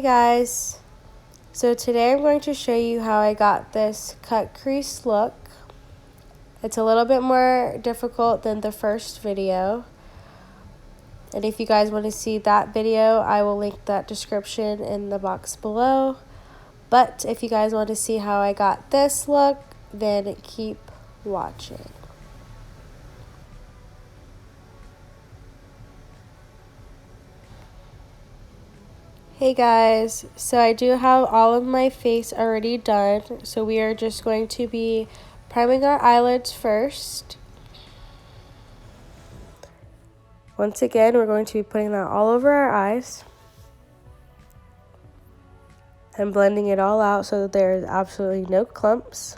Hey guys, so today I'm going to show you how I got this cut crease look. It's a little bit more difficult than the first video, and if you guys want to see that video, I will link that description in the box below. But if you guys want to see how I got this look, then keep watching. Hey guys, so I do have all of my face already done, so we are just going to be priming our eyelids first. Once again, we're going to be putting that all over our eyes and blending it all out so that there is absolutely no clumps.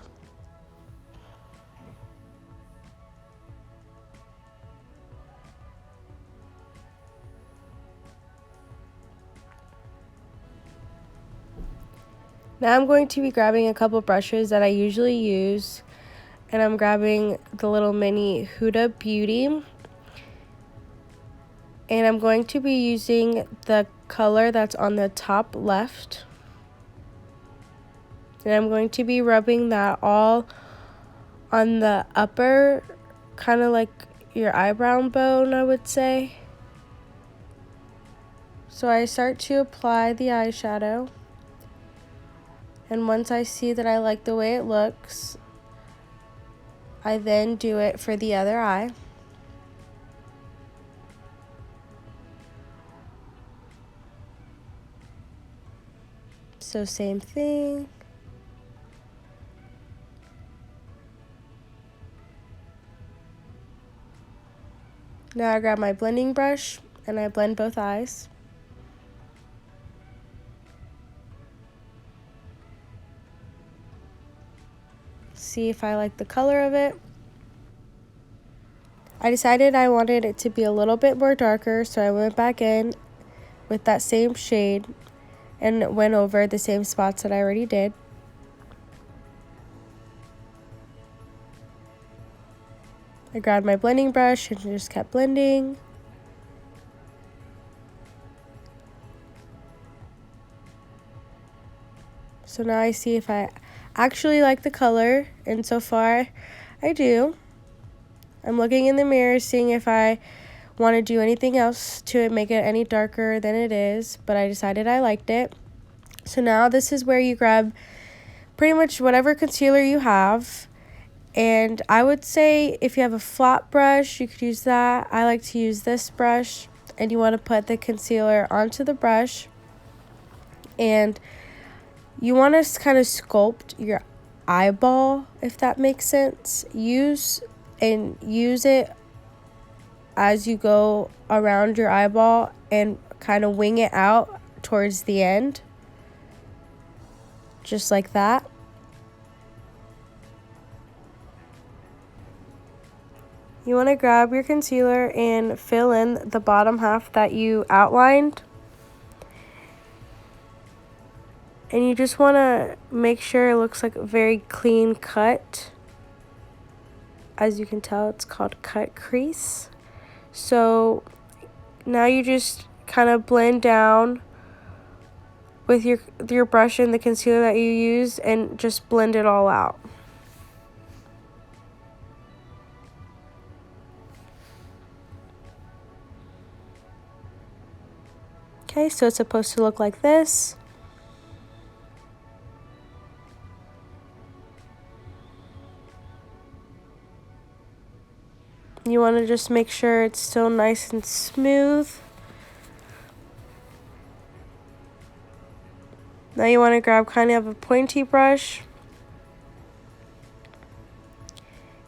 Now I'm going to be grabbing a couple brushes that I usually use, and I'm grabbing the little mini Huda Beauty, and I'm going to be using the color that's on the top left, and I'm going to be rubbing that all on the upper, kind of like your eyebrow bone, I would say. So I start to apply the eyeshadow, and once I see that I like the way it looks, I then do it for the other eye. So same thing. Now I grab my blending brush and I blend both eyes. See if I like the color of it. I decided I wanted it to be a little bit more darker, so I went back in with that same shade and went over the same spots that I already did. I grabbed my blending brush and just kept blending. So now I see if I actually like the color, and so far I do. I'm looking in the mirror, seeing if I want to do anything else to make it any darker than it is, but I decided I liked it. So now this is where you grab pretty much whatever concealer you have, and I would say if you have a flat brush, you could use that. I like to use this brush, and you want to put the concealer onto the brush, and you want to kind of sculpt your eyeball, if that makes sense. Use it as you go around your eyeball and kind of wing it out towards the end, just like that. You want to grab your concealer and fill in the bottom half that you outlined, and you just want to make sure it looks like a very clean cut. As you can tell, it's called cut crease. So now you just kind of blend down with your brush and the concealer that you used, and just blend it all out. Okay, so it's supposed to look like this. You want to just make sure it's still nice and smooth. Now you want to grab kind of a pointy brush.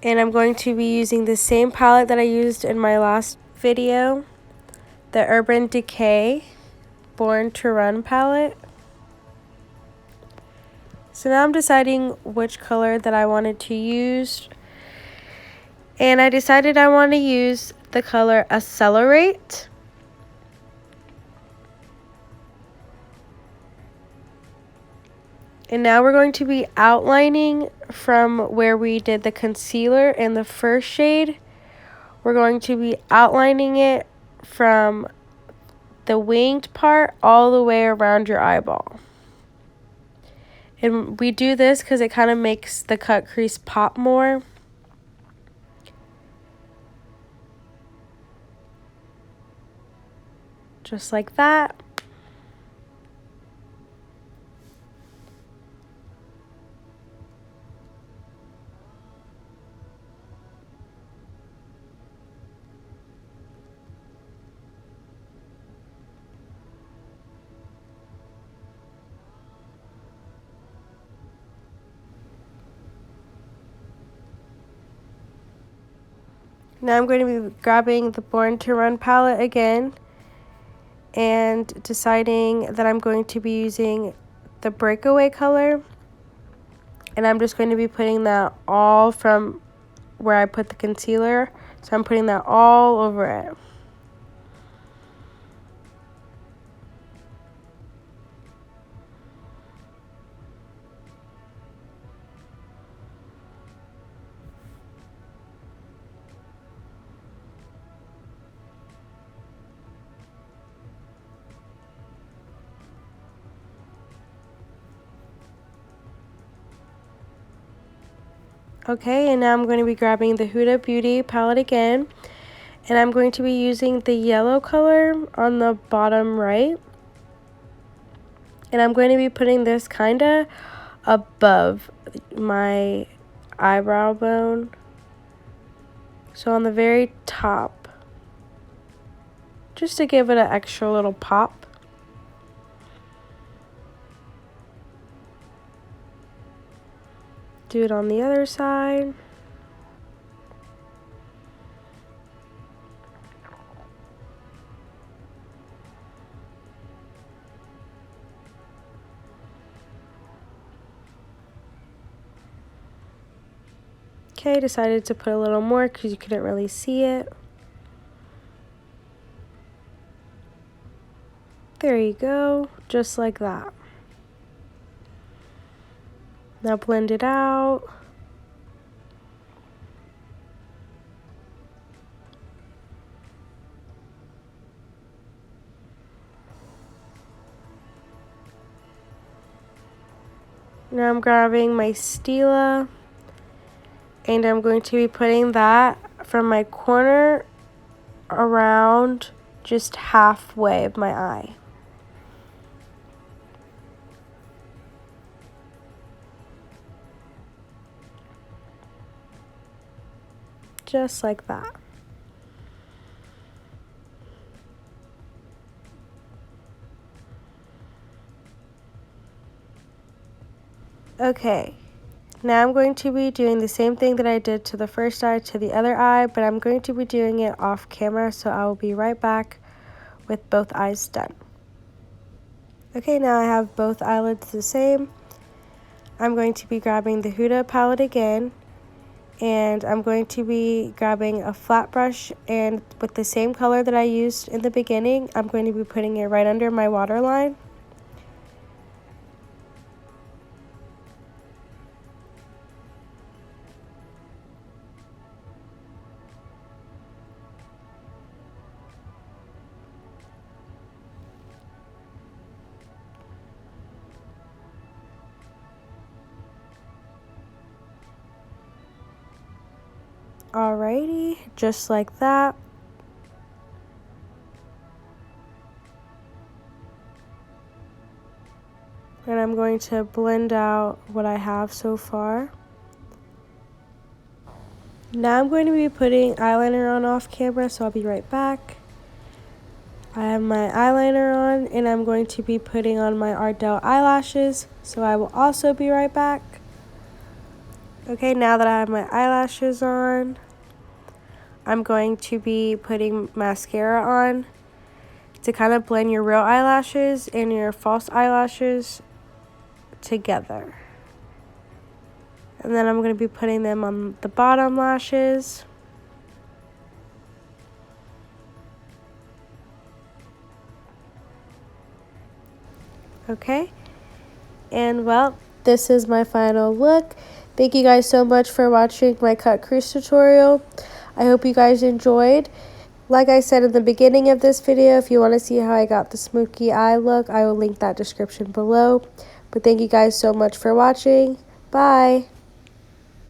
And I'm going to be using the same palette that I used in my last video, the Urban Decay Born to Run palette. So now I'm deciding which color that I wanted to use. And I decided I want to use the color Accelerate. And now we're going to be outlining from where we did the concealer in the first shade. We're going to be outlining it from the winged part all the way around your eyeball. And we do this because it kind of makes the cut crease pop more. Just like that. Now I'm going to be grabbing the Born to Run palette again and deciding that I'm going to be using the breakaway color. And I'm just going to be putting that all from where I put the concealer. So I'm putting that all over it. Okay, and now I'm going to be grabbing the Huda Beauty palette again. And I'm going to be using the yellow color on the bottom right. And I'm going to be putting this kind of above my eyebrow bone. So on the very top. Just to give it an extra little pop. Do it on the other side. Okay, decided to put a little more because you couldn't really see it. There you go, just like that. Now blend it out. Now I'm grabbing my Stila and I'm going to be putting that from my corner around just halfway of my eye. Just like that. Okay, now I'm going to be doing the same thing that I did to the first eye to the other eye, but I'm going to be doing it off camera, so I will be right back with both eyes done. Okay, now I have both eyelids the same. I'm going to be grabbing the Huda palette again, and I'm going to be grabbing a flat brush, and with the same color that I used in the beginning, I'm going to be putting it right under my waterline. Alrighty, just like that. And I'm going to blend out what I have so far. Now I'm going to be putting eyeliner on off camera, so I'll be right back. I have my eyeliner on, and I'm going to be putting on my Ardell eyelashes, so I will also be right back. Okay, now that I have my eyelashes on, I'm going to be putting mascara on to kind of blend your real eyelashes and your false eyelashes together. And then I'm going to be putting them on the bottom lashes. Okay, and well, this is my final look. Thank you guys so much for watching my cut crease tutorial. I hope you guys enjoyed. Like I said in the beginning of this video, if you want to see how I got the smoky eye look, I will link that description below. But thank you guys so much for watching. Bye!